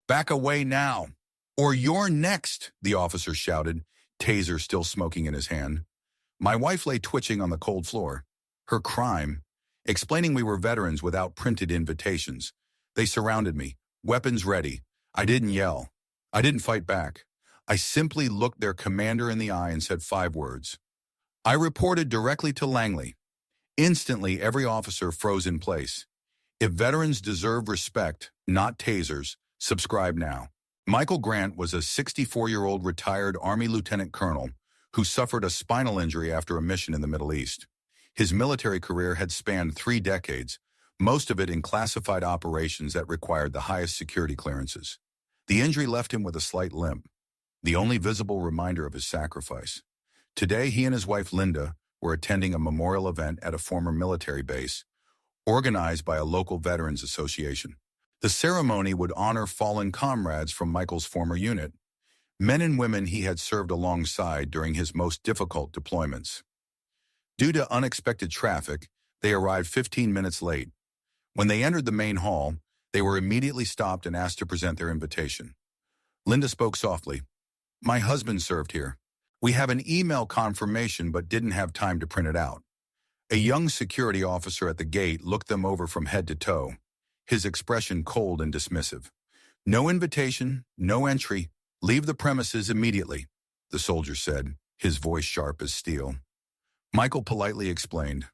Back away now, or you're next, the officer shouted, taser still smoking in his hand. My wife lay twitching on the cold floor. Her crime, explaining we were veterans without printed invitations. They surrounded me, weapons ready. I didn't yell. I didn't fight back. I simply looked their commander in the eye and said 5 words. I reported directly to Langley. Instantly, every officer froze in place. If veterans deserve respect, not tasers, subscribe now. Michael Grant was a 64-year-old retired Army lieutenant colonel who suffered a spinal injury after a mission in the Middle East. His military career had spanned 3 decades, most of it in classified operations that required the highest security clearances. The injury left him with a slight limp, the only visible reminder of his sacrifice. Today, he and his wife Linda were attending a memorial event at a former military base, organized by a local veterans association. The ceremony would honor fallen comrades from Michael's former unit, men and women he had served alongside during his most difficult deployments. Due to unexpected traffic, they arrived 15 minutes late. When they entered the main hall, they were immediately stopped and asked to present their invitation. Linda spoke softly. My husband served here. We have an email confirmation but didn't have time to print it out. A young security officer at the gate looked them over from head to toe, his expression cold and dismissive. No invitation, no entry. Leave the premises immediately, the soldier said, his voice sharp as steel. Michael politely explained,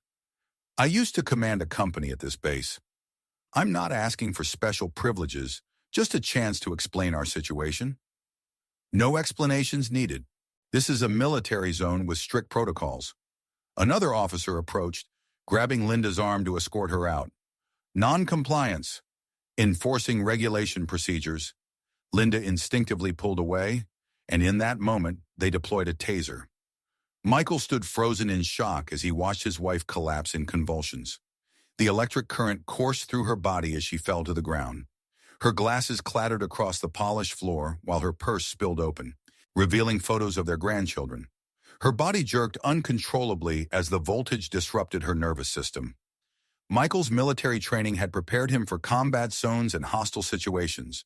I used to command a company at this base. I'm not asking for special privileges, just a chance to explain our situation. No explanations needed. This is a military zone with strict protocols. Another officer approached, grabbing Linda's arm to escort her out. Non-compliance. Enforcing regulation procedures. Linda instinctively pulled away, and in that moment, they deployed a taser. Michael stood frozen in shock as he watched his wife collapse in convulsions. The electric current coursed through her body as she fell to the ground. Her glasses clattered across the polished floor while her purse spilled open, revealing photos of their grandchildren. Her body jerked uncontrollably as the voltage disrupted her nervous system. Michael's military training had prepared him for combat zones and hostile situations,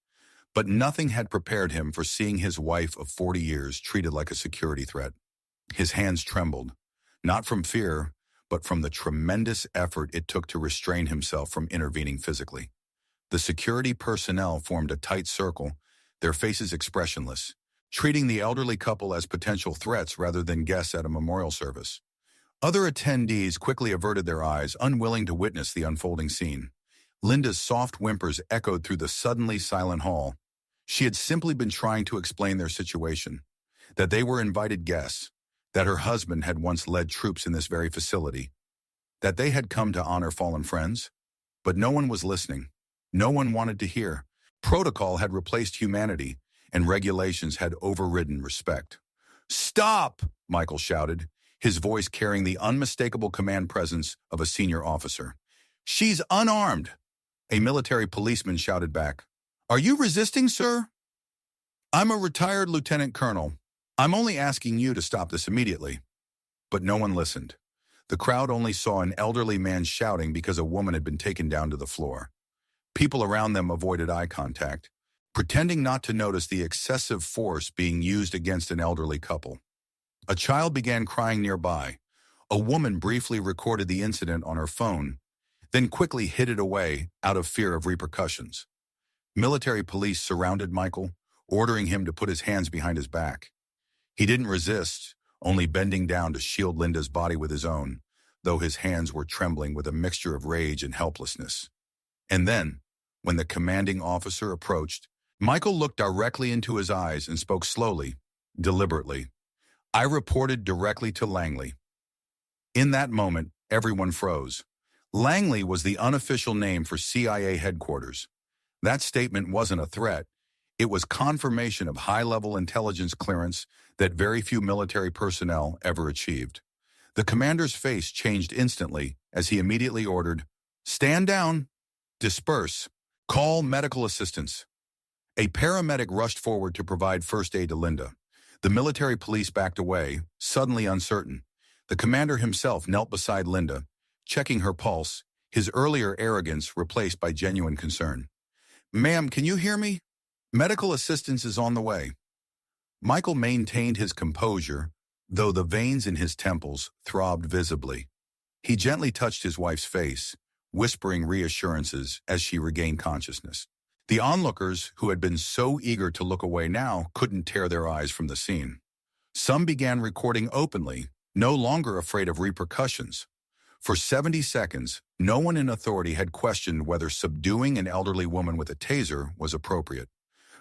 but nothing had prepared him for seeing his wife of 40 years treated like a security threat. His hands trembled, not from fear, but from the tremendous effort it took to restrain himself from intervening physically. The security personnel formed a tight circle, their faces expressionless, treating the elderly couple as potential threats rather than guests at a memorial service. Other attendees quickly averted their eyes, unwilling to witness the unfolding scene. Linda's soft whimpers echoed through the suddenly silent hall. She had simply been trying to explain their situation, that they were invited guests, that her husband had once led troops in this very facility, that they had come to honor fallen friends. But no one was listening. No one wanted to hear. Protocol had replaced humanity, and regulations had overridden respect. Stop! Michael shouted, his voice carrying the unmistakable command presence of a senior officer. She's unarmed! A military policeman shouted back. Are you resisting, sir? I'm a retired lieutenant colonel. I'm only asking you to stop this immediately. But no one listened. The crowd only saw an elderly man shouting because a woman had been taken down to the floor. People around them avoided eye contact, pretending not to notice the excessive force being used against an elderly couple. A child began crying nearby. A woman briefly recorded the incident on her phone, then quickly hid it away out of fear of repercussions. Military police surrounded Michael, ordering him to put his hands behind his back. He didn't resist, only bending down to shield Linda's body with his own, though his hands were trembling with a mixture of rage and helplessness. And then, when the commanding officer approached, Michael looked directly into his eyes and spoke slowly, deliberately. I reported directly to Langley. In that moment, everyone froze. Langley was the unofficial name for CIA headquarters. That statement wasn't a threat. It was confirmation of high-level intelligence clearance that very few military personnel ever achieved. The commander's face changed instantly as he immediately ordered, Stand down, disperse, call medical assistance. A paramedic rushed forward to provide first aid to Linda. The military police backed away, suddenly uncertain. The commander himself knelt beside Linda, checking her pulse, his earlier arrogance replaced by genuine concern. Ma'am, can you hear me? Medical assistance is on the way. Michael maintained his composure, though the veins in his temples throbbed visibly. He gently touched his wife's face, whispering reassurances as she regained consciousness. The onlookers, who had been so eager to look away now, couldn't tear their eyes from the scene. Some began recording openly, no longer afraid of repercussions. For 70 seconds, no one in authority had questioned whether subduing an elderly woman with a taser was appropriate.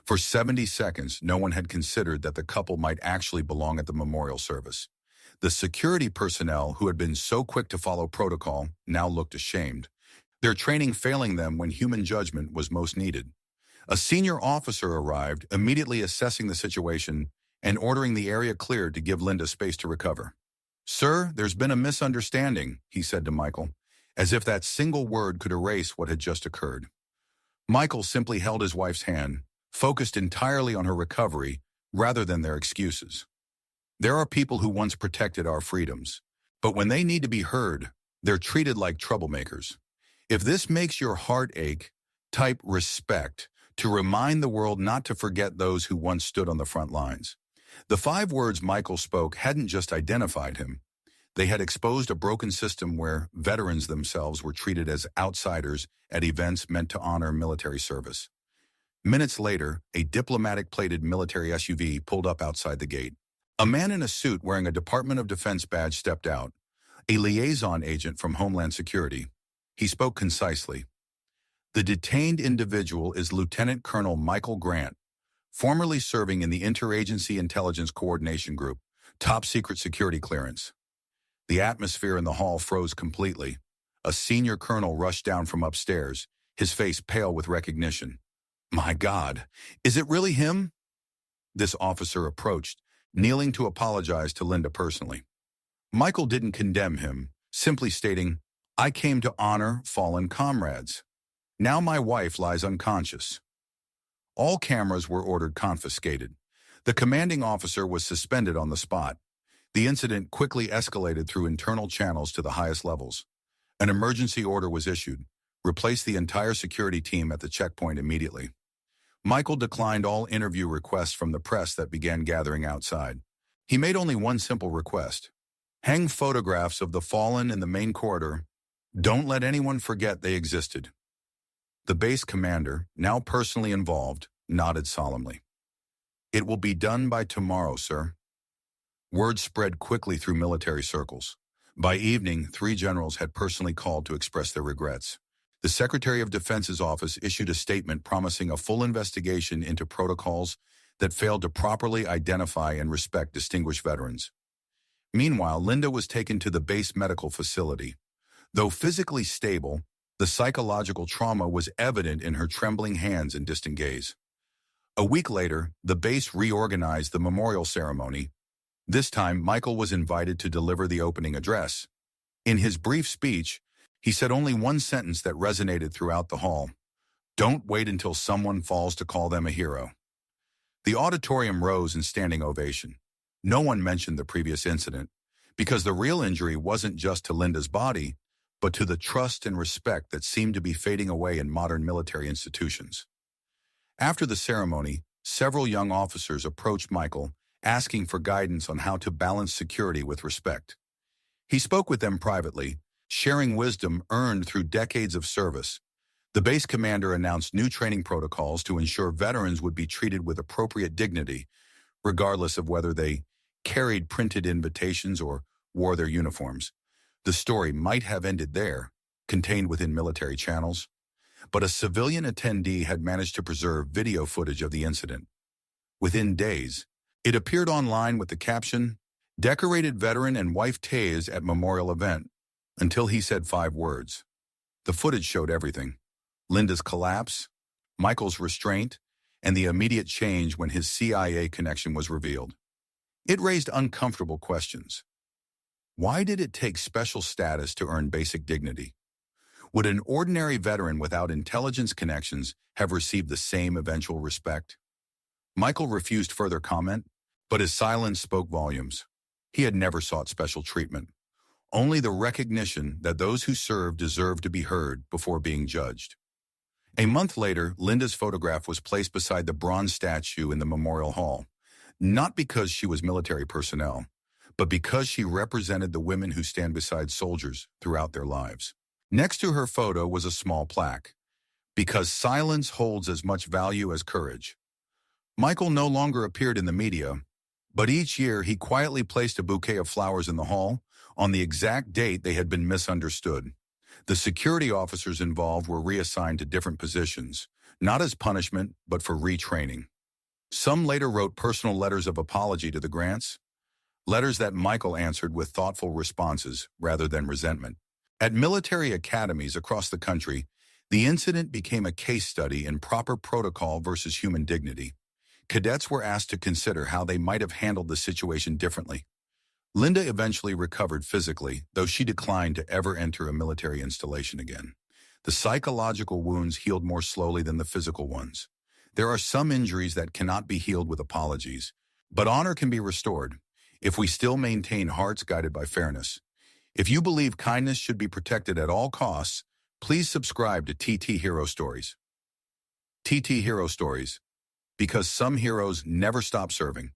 For 70 seconds, no one had considered that the couple might actually belong at the memorial service. The security personnel, who had been so quick to follow protocol, now looked ashamed, their training failing them when human judgment was most needed. A senior officer arrived, immediately assessing the situation and ordering the area cleared to give Linda space to recover. "Sir, there's been a misunderstanding," he said to Michael, as if that single word could erase what had just occurred. Michael simply held his wife's hand, focused entirely on her recovery rather than their excuses. There are people who once protected our freedoms, but when they need to be heard, they're treated like troublemakers. If this makes your heart ache, type respect to remind the world not to forget those who once stood on the front lines. The 5 words Michael spoke hadn't just identified him. They had exposed a broken system where veterans themselves were treated as outsiders at events meant to honor military service. Minutes later, a diplomatic-plated military SUV pulled up outside the gate. A man in a suit wearing a Department of Defense badge stepped out, a liaison agent from Homeland Security. He spoke concisely. "The detained individual is Lieutenant Colonel Michael Grant, formerly serving in the Interagency Intelligence Coordination Group, top-secret security clearance." The atmosphere in the hall froze completely. A senior colonel rushed down from upstairs, his face pale with recognition. "My God, is it really him?" This officer approached, kneeling to apologize to Linda personally. Michael didn't condemn him, simply stating, "I came to honor fallen comrades. Now my wife lies unconscious." All cameras were ordered confiscated. The commanding officer was suspended on the spot. The incident quickly escalated through internal channels to the highest levels. An emergency order was issued. Replace the entire security team at the checkpoint immediately. Michael declined all interview requests from the press that began gathering outside. He made only one simple request. Hang photographs of the fallen in the main corridor. Don't let anyone forget they existed. The base commander, now personally involved, nodded solemnly. "It will be done by tomorrow, sir." Word spread quickly through military circles. By evening, 3 generals had personally called to express their regrets. The Secretary of Defense's office issued a statement promising a full investigation into protocols that failed to properly identify and respect distinguished veterans. Meanwhile, Linda was taken to the base medical facility. Though physically stable, the psychological trauma was evident in her trembling hands and distant gaze. A week later, the base reorganized the memorial ceremony. This time, Michael was invited to deliver the opening address. In his brief speech, he said only one sentence that resonated throughout the hall. "Don't wait until someone falls to call them a hero." The auditorium rose in standing ovation. No one mentioned the previous incident, because the real injury wasn't just to Linda's body, but to the trust and respect that seemed to be fading away in modern military institutions. After the ceremony, several young officers approached Michael, asking for guidance on how to balance security with respect. He spoke with them privately, sharing wisdom earned through decades of service. The base commander announced new training protocols to ensure veterans would be treated with appropriate dignity, regardless of whether they carried printed invitations or wore their uniforms. The story might have ended there, contained within military channels, but a civilian attendee had managed to preserve video footage of the incident. Within days, it appeared online with the caption, "Decorated veteran and wife tased at memorial event," until he said 5 words. The footage showed everything: Linda's collapse, Michael's restraint, and the immediate change when his CIA connection was revealed. It raised uncomfortable questions. Why did it take special status to earn basic dignity? Would an ordinary veteran without intelligence connections have received the same eventual respect? Michael refused further comment, but his silence spoke volumes. He had never sought special treatment, only the recognition that those who served deserved to be heard before being judged. A month later, Linda's photograph was placed beside the bronze statue in the Memorial Hall, not because she was military personnel, but because she represented the women who stand beside soldiers throughout their lives. Next to her photo was a small plaque, because silence holds as much value as courage. Michael no longer appeared in the media, but each year he quietly placed a bouquet of flowers in the hall on the exact date they had been misunderstood. The security officers involved were reassigned to different positions, not as punishment, but for retraining. Some later wrote personal letters of apology to the Grants, letters that Michael answered with thoughtful responses rather than resentment. At military academies across the country, the incident became a case study in proper protocol versus human dignity. Cadets were asked to consider how they might have handled the situation differently. Linda eventually recovered physically, though she declined to ever enter a military installation again. The psychological wounds healed more slowly than the physical ones. There are some injuries that cannot be healed with apologies, but honor can be restored if we still maintain hearts guided by fairness. If you believe kindness should be protected at all costs, please subscribe to TT Hero Stories. TT Hero Stories, because some heroes never stop serving.